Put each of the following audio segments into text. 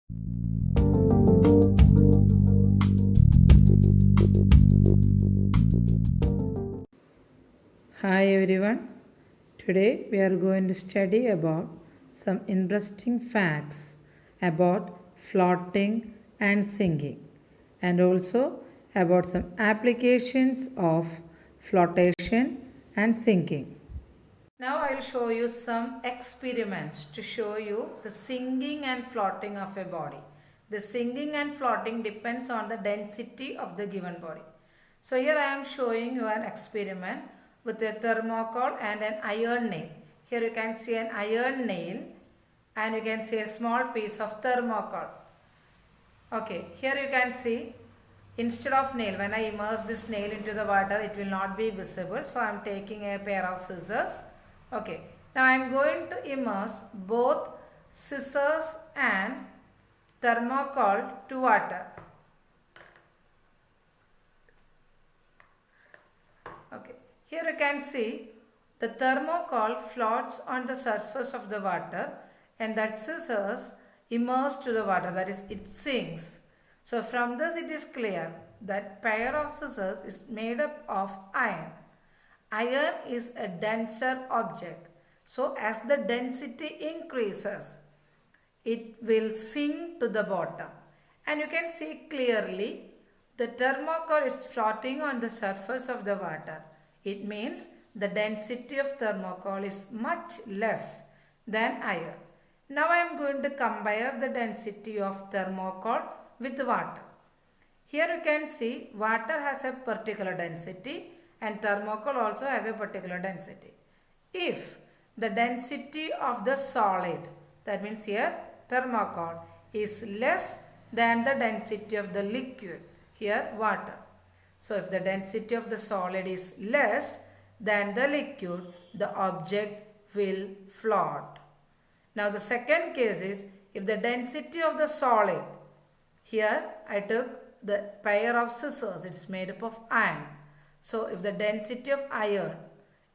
Hi everyone. Today we are going to study about some interesting facts about floating and singing, and also about some applications of flotation and sinking. Now I will show you some experiments to show you the sinking and floating of a body. The sinking and floating depends on the density of the given body. So here I am showing you an experiment with a thermocol and an iron nail. Here you can see an iron nail and you can see a small piece of thermocol. Okay, here you can see instead of nail, when I immerse this nail into the water, it will not be visible. So I am taking a pair of scissors. Okay, now I am going to immerse both scissors and thermocol to water. Okay, here you can see the thermocol floats on the surface of the water and that scissors immerse to the water, that is, it sinks. So from this it is clear that pair of scissors is made up of iron. Iron is a denser object. So as the density increases, it will sink to the bottom. And you can see clearly the thermocol is floating on the surface of the water. It means the density of thermocol is much less than iron. Now I am going to compare the density of thermocol with water. Here you can see water has a particular density and thermocol also have a particular density. If the density of the solid, that means here thermocol, is less than the density of the liquid, here water. So if the density of the solid is less than the liquid, the object will float. Now the second case is if the density of the solid, here I took the pair of scissors, it's made up of iron. So if the density of iron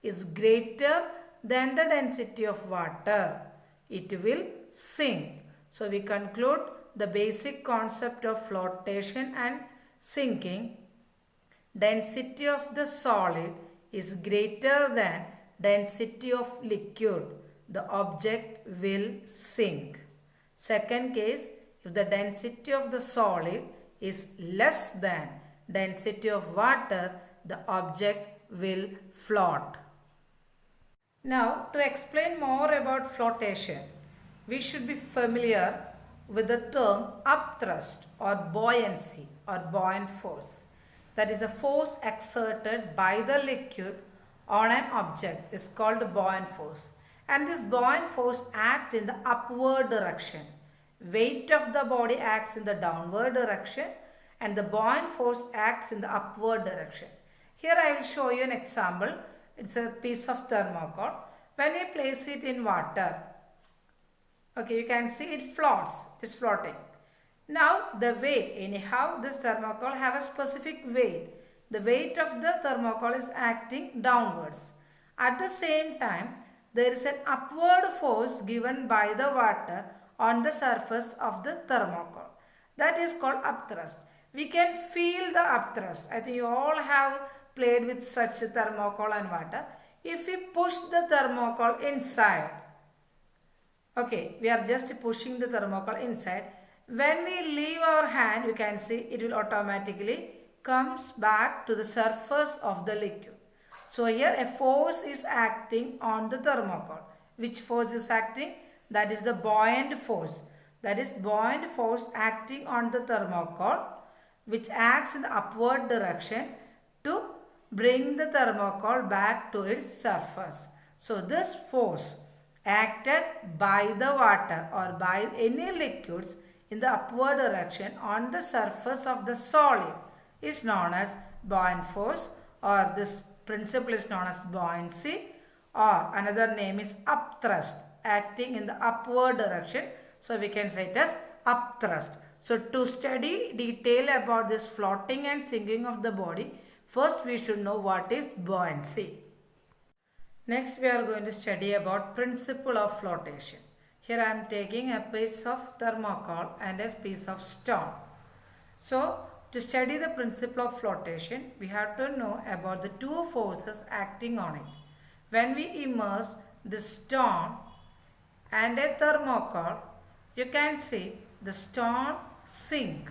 is greater than the density of water, it will sink. So we conclude the basic concept of flotation and sinking. Density of the solid is greater than density of liquid, the object will sink. Second case, if the density of the solid is less than density of water, the object will float. Now, to explain more about flotation, we should be familiar with the term upthrust or buoyancy or buoyant force. That is a force exerted by the liquid on an object is called buoyant force. And this buoyant force acts in the upward direction. Weight of the body acts in the downward direction and the buoyant force acts in the upward direction. Here I will show you an example. It's a piece of thermocol. When we place it in water, okay, you can see it floats. It's floating. Now the weight, anyhow this thermocol have a specific weight. The weight of the thermocol is acting downwards. At the same time, there is an upward force given by the water on the surface of the thermocol. That is called upthrust. We can feel the upthrust. I think you all have played with such thermocol and water. If we push the thermocol inside, okay, we are just pushing the thermocol inside. When we leave our hand, you can see it will automatically comes back to the surface of the liquid. So here a force is acting on the thermocol. Which force is acting? That is the buoyant force. That is buoyant force acting on the thermocol, which acts in the upward direction to bring the thermocol back to its surface. So this force acted by the water or by any liquids in the upward direction on the surface of the solid is known as buoyant force, or this principle is known as buoyancy, or another name is upthrust, acting in the upward direction. So we can say it as upthrust. So to study detail about this floating and sinking of the body, first we should know what is buoyancy. Next we are going to study about principle of flotation. Here I am taking a piece of thermocol and a piece of stone. So, to study the principle of flotation, we have to know about the two forces acting on it. When we immerse the stone and a thermocol, you can see the stone sink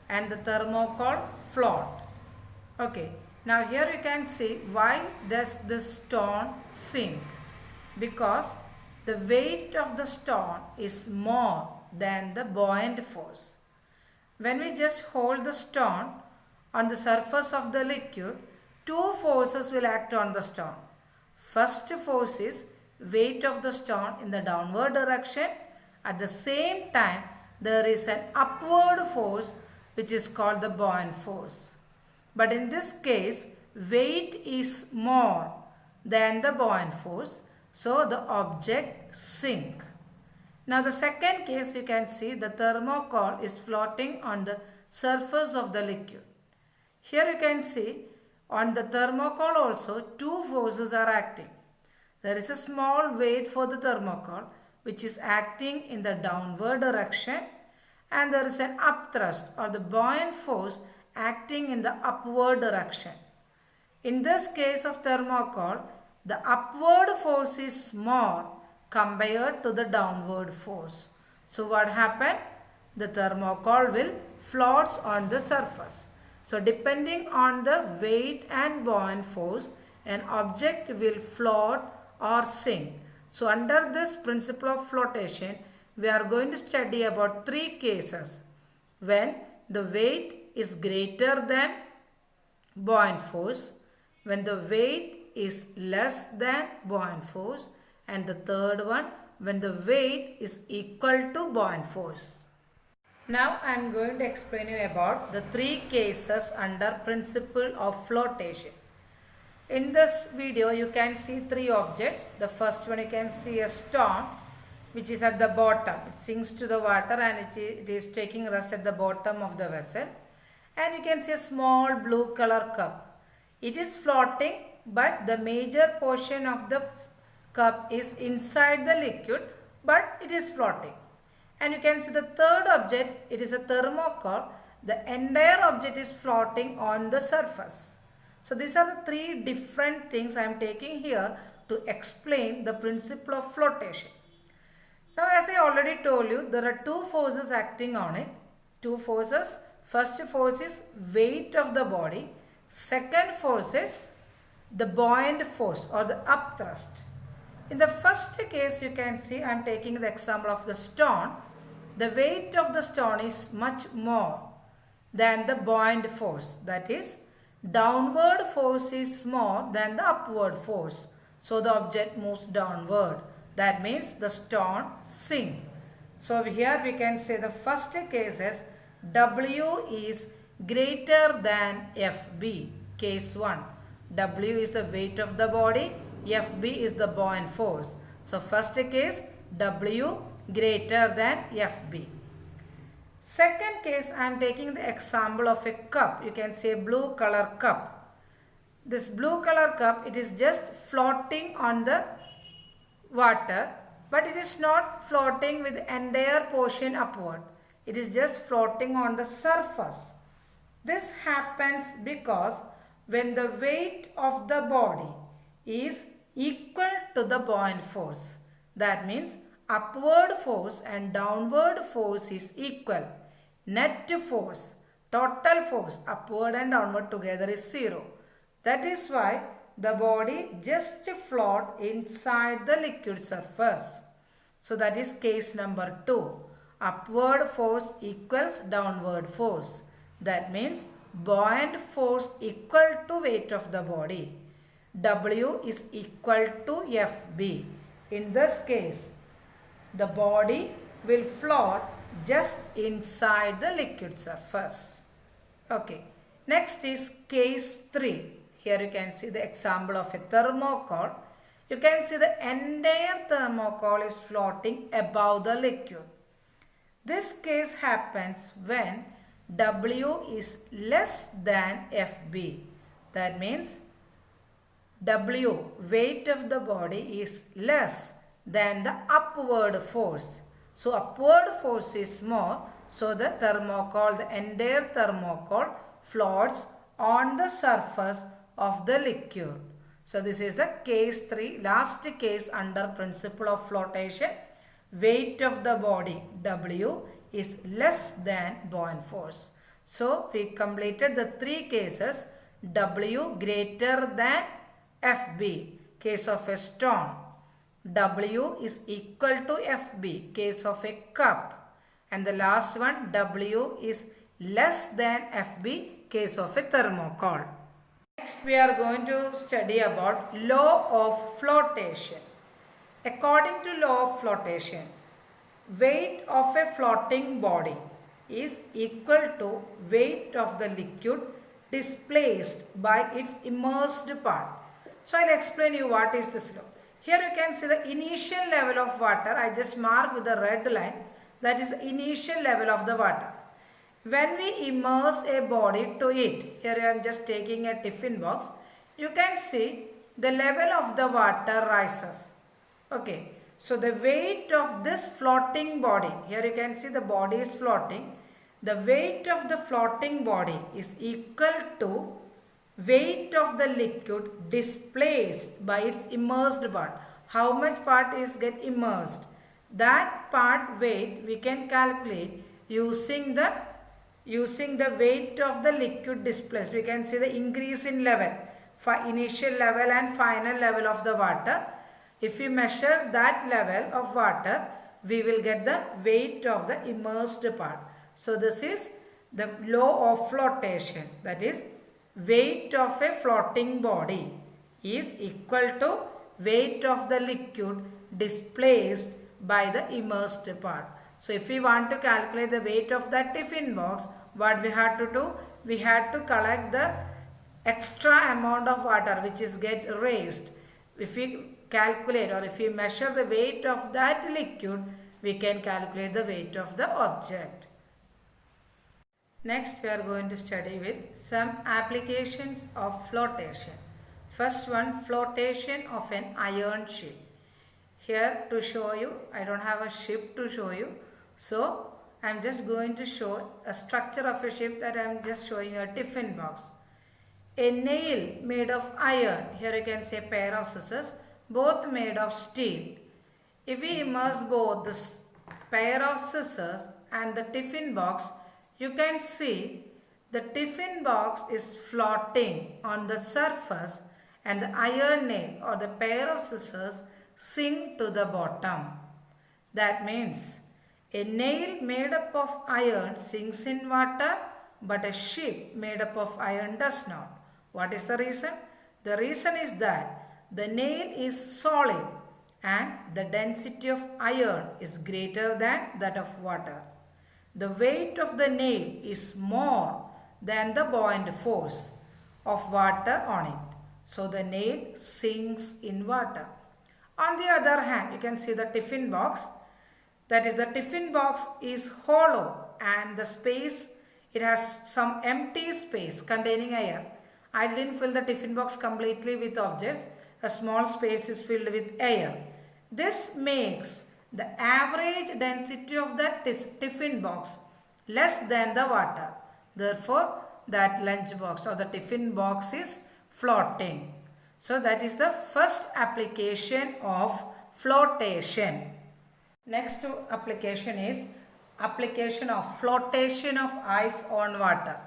and the thermocol float. Okay, now here you can see why does the stone sink? Because the weight of the stone is more than the buoyant force. When we just hold the stone on the surface of the liquid, two forces will act on the stone. First force is weight of the stone in the downward direction. At the same time, there is an upward force which is called the buoyant force. But in this case, weight is more than the buoyant force. So the object sink. Now the second case, you can see the thermocol is floating on the surface of the liquid. Here you can see on the thermocol also two forces are acting. There is a small weight for the thermocol which is acting in the downward direction, and there is an upthrust or the buoyant force acting in the upward direction. In this case of thermocol, the upward force is more compared to the downward force. So what happened? The thermocol will float on the surface. So depending on the weight and buoyant force, an object will float or sink. So under this principle of flotation, we are going to study about three cases. When the weight is greater than buoyant force, when the weight is less than buoyant force, and the third one when the weight is equal to buoyant force. Now I am going to explain you about the three cases under principle of flotation. In this video you can see three objects. The first one you can see a stone which is at the bottom. It sinks to the water and it is taking rest at the bottom of the vessel. And you can see a small blue color cup. It is floating, but the major portion of the cup is inside the liquid, but it is floating. And you can see the third object, it is a thermocol. The entire object is floating on the surface. So these are the three different things I am taking here to explain the principle of flotation. Now as I already told you, there are two forces acting on it. Two forces. First force is weight of the body. Second force is the buoyant force or the upthrust. In the first case, you can see I am taking the example of the stone. The weight of the stone is much more than the buoyant force. That is, downward force is more than the upward force. So the object moves downward. That means the stone sinks. So here we can say the first case is W is greater than FB. Case 1. W is the weight of the body. FB is the buoyant force. So first case, W greater than FB. Second case, I am taking the example of a cup. You can say blue color cup. This blue color cup, it is just floating on the water, but it is not floating with the entire portion upward. It is just floating on the surface. This happens because when the weight of the body is equal to the buoyant force, that means upward force and downward force is equal. Net force, total force, upward and downward together is 0. That is why the body just float inside the liquid surface. So that is case number 2. Upward force equals downward force. That means buoyant force equal to weight of the body. W is equal to FB. In this case, the body will float just inside the liquid surface. Okay. Next is case 3. Here you can see the example of a thermocol. You can see the entire thermocol is floating above the liquid. This case happens when W is less than FB. That means W, weight of the body, is less than the upward force. So upward force is more. So the thermocol, the entire thermocol floats on the surface of the liquid. So this is the case 3, last case under principle of flotation. Weight of the body W is less than buoyant force. So we completed the 3 cases. W greater than FB, case of a stone. W is equal to FB, case of a cup. And the last one, W is less than FB, case of a thermocol. Next we are going to study about law of flotation. According to law of flotation, weight of a floating body is equal to weight of the liquid displaced by its immersed part. So I'll explain you what is this law. Here you can see the initial level of water. I just marked with the red line. That is the initial level of the water. When we immerse a body to it, here I am just taking a tiffin box. You can see the level of the water rises. Okay. So the weight of this floating body, here you can see the body is floating. The weight of the floating body is equal to weight of the liquid displaced by its immersed part. How much part is get immersed? That part weight we can calculate using the weight of the liquid displaced. We can see the increase in level for initial level and final level of the water. If we measure that level of water, we will get the weight of the immersed part. So this is the law of flotation. That is, weight of a floating body is equal to weight of the liquid displaced by the immersed part. So if we want to calculate the weight of that tiffin box, what we had to do? We had to collect the extra amount of water which is get raised. If we calculate or if we measure the weight of that liquid, we can calculate the weight of the object. Next we are going to study with some applications of flotation. First one, flotation of an iron ship. Here to show you, I don't have a ship to show you. So I am just going to show a structure of a ship that I am just showing a tiffin box. A nail made of iron, here you can say a pair of scissors, both made of steel. If we immerse both this pair of scissors and the tiffin box, you can see the tiffin box is floating on the surface and the iron nail or the pair of scissors sink to the bottom. That means a nail made up of iron sinks in water, but a ship made up of iron does not. What is the reason? The reason is that the nail is solid and the density of iron is greater than that of water. The weight of the nail is more than the buoyant force of water on it. So the nail sinks in water. On the other hand, you can see the tiffin box. That is, the tiffin box is hollow and the space, it has some empty space containing air. I didn't fill the tiffin box completely with objects. A small space is filled with air. This makes the average density of that tiffin box less than the water. Therefore, that lunch box or the tiffin box is floating. So that is the first application of flotation. Next application is application of flotation of ice on water.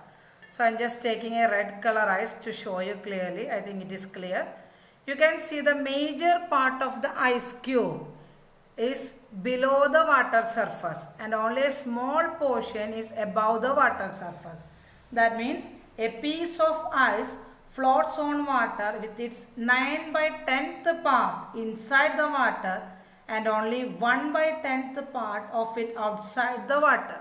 So I am just taking a red color ice to show you clearly. I think it is clear. You can see the major part of the ice cube is below the water surface and only a small portion is above the water surface. That means a piece of ice floats on water with its 9/10th part inside the water and only 1/10th part of it outside the water.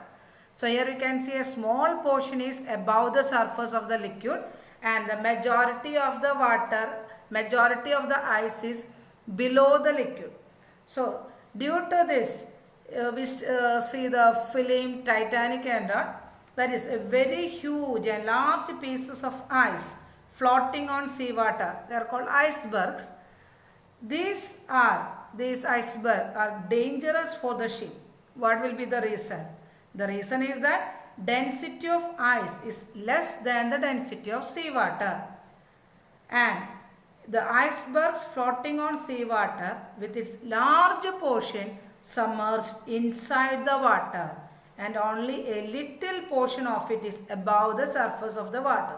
So here you can see a small portion is above the surface of the liquid and the majority of the ice is below the liquid. So due to this, we see the film Titanic and all. That is a very huge and large pieces of ice floating on seawater. They are called icebergs. These are these icebergs are dangerous for the ship? What will be the reason? The reason is that density of ice is less than the density of seawater. And the icebergs floating on seawater with its large portion submerged inside the water, and only a little portion of it is above the surface of the water.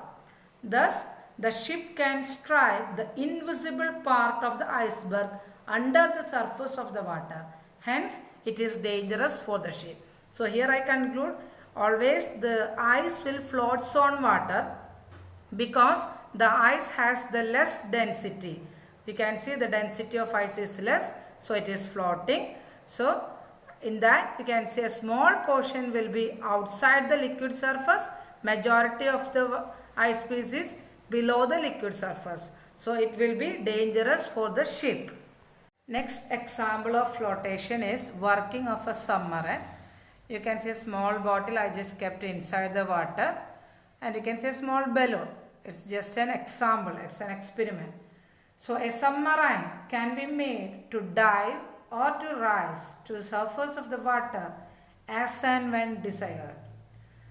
Thus, the ship can strike the invisible part of the iceberg under the surface of the water. Hence, it is dangerous for the ship. So, here I conclude, always the ice will float on water because the ice has the less density. You can see the density of ice is less, so it is floating. So, in that you can see a small portion will be outside the liquid surface, majority of the ice piece is below the liquid surface. So, it will be dangerous for the ship. Next example of flotation is working of a submarine. You can see a small bottle I just kept inside the water, and you can see a small balloon. It's just an example, it's an experiment. So a submarine can be made to dive or to rise to the surface of the water as and when desired.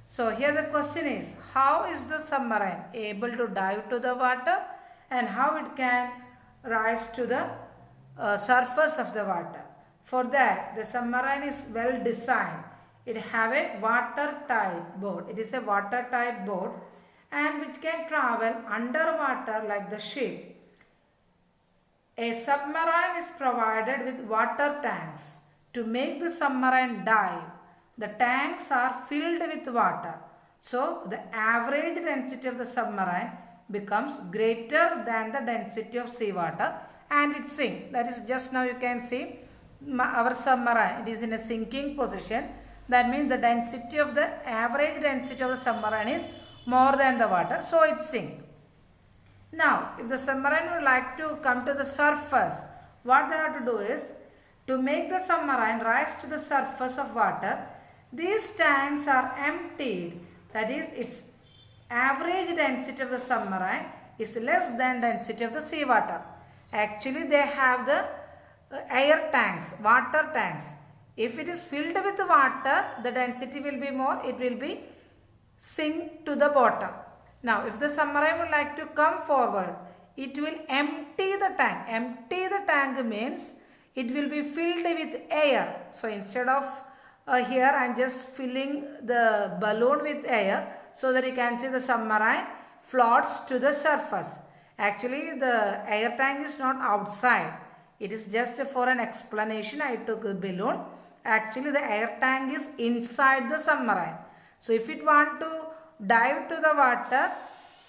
So here the question is, how is the submarine able to dive to the water and how it can rise to the surface of the water? For that, the submarine is well designed. It have a watertight boat. It is a watertight boat and which can travel underwater like the ship. A submarine is provided with water tanks to make the submarine dive. The tanks are filled with water. So, the average density of the submarine becomes greater than the density of seawater and it sinks. That is, just now you can see our submarine. It is in a sinking position. That means the density of the average density of the submarine is more than the water. So, it sinks. Now, if the submarine would like to come to the surface, what they have to do is, to make the submarine rise to the surface of water, these tanks are emptied. That is, its average density of the submarine is less than density of the seawater. Actually, they have the air tanks, water tanks. If it is filled with water, the density will be more, it will be sink to the bottom. Now, if the submarine would like to come forward, it will empty the tank. Empty the tank means it will be filled with air. So, instead of here I am just filling the balloon with air so that you can see the submarine floats to the surface. Actually, the air tank is not outside. It is just for an explanation. I took the balloon. Actually, the air tank is inside the submarine. So, if it want to dive to the water,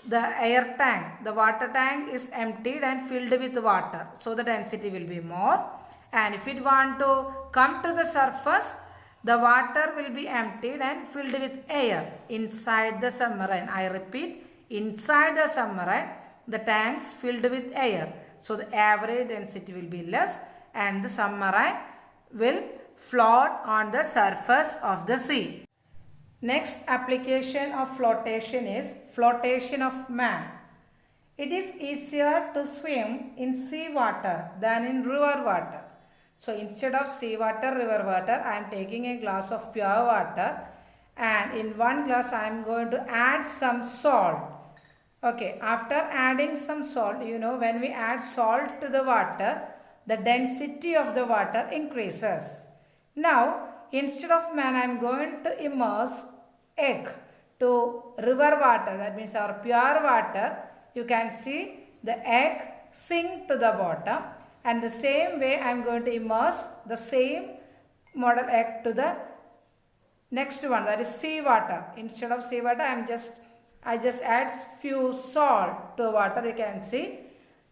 the air tank, the water tank is emptied and filled with water. So, the density will be more. And if it want to come to the surface, the water will be emptied and filled with air inside the submarine. I repeat, inside the submarine, the tanks filled with air. So, the average density will be less and the submarine will float on the surface of the sea. Next application of flotation is flotation of man. It is easier to swim in sea water than in river water. So, instead of sea water, river water, I am taking a glass of pure water and in one glass I am going to add some salt. Okay, after adding some salt, you know, when we add salt to the water, the density of the water increases. Now, instead of man, I am going to immerse egg to river water, that means our pure water. You can see the egg sink to the bottom, and the same way I am going to immerse the same model egg to the next one, that is sea water. Instead of sea water, I just add few salt to water. You can see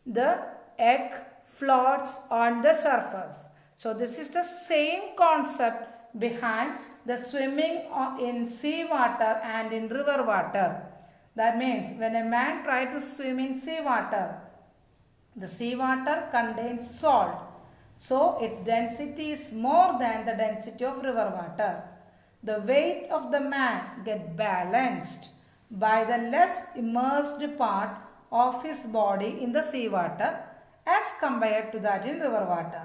the egg floats on the surface. So, this is the same concept behind the swimming in sea water and in river water. That means when a man tries to swim in sea water, the sea water contains salt. So, its density is more than the density of river water. The weight of the man gets balanced by the less immersed part of his body in the sea water as compared to that in river water.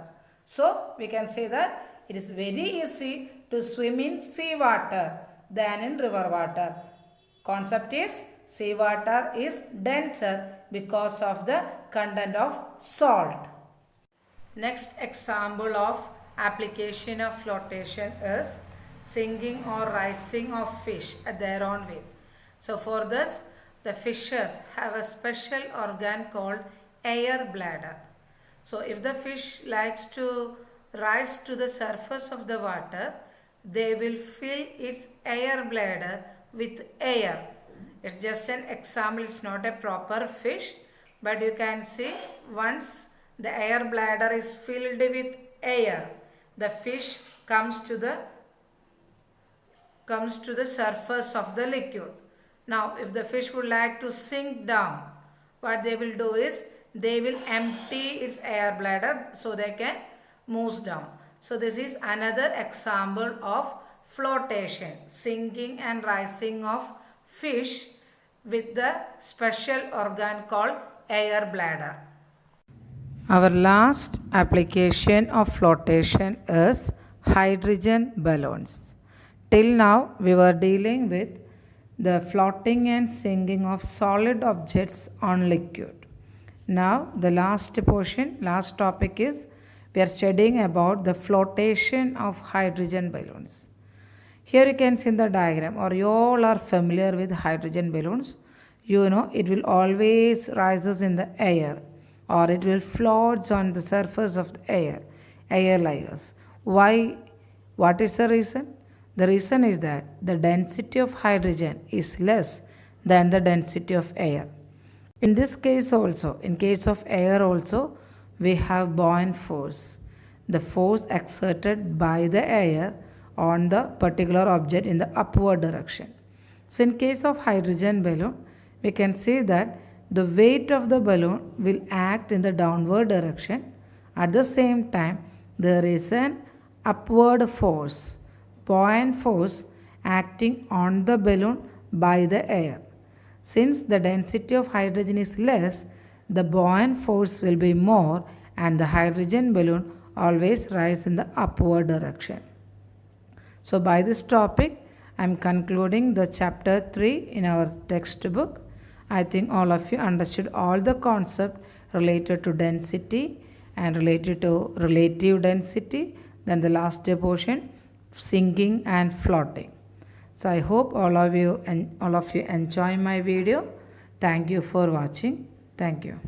So we can say that it is very easy to swim in sea water than in river water. Concept is sea water is denser because of the content of salt. Next example of application of flotation is sinking or rising of fish at their own will. So for this, the fishes have a special organ called air bladder. So if the fish likes to rise to the surface of the water, they will fill its air bladder with air. It's just an example, it's not a proper fish, but you can see once the air bladder is filled with air, the fish comes to the surface of the liquid. Now if the fish would like to sink down, what they will do is they will empty its air bladder so they can move down. So this is another example of flotation, sinking and rising of fish with the special organ called air bladder. Our last application of flotation is hydrogen balloons. Till now we were dealing with the floating and sinking of solid objects on liquid. Now the last topic is we are studying about the flotation of hydrogen balloons. Here you can see in the diagram, or you all are familiar with hydrogen balloons. You know it will always rises in the air, or it will floats on the surface of the air layers. Why? What is the reason? The reason is that the density of hydrogen is less than the density of air. In this case also, in case of air also, we have buoyant force, the force exerted by the air on the particular object in the upward direction. So in case of hydrogen balloon, we can see that the weight of the balloon will act in the downward direction. At the same time, there is an upward force, buoyant force acting on the balloon by the air. Since the density of hydrogen is less, the buoyant force will be more and the hydrogen balloon always rise in the upward direction. So by this topic, I am concluding the chapter 3 in our textbook. I think all of you understood all the concept related to density and related to relative density. Then the last portion, sinking and floating. So I hope all of you enjoy my video. Thank you for watching. Thank you.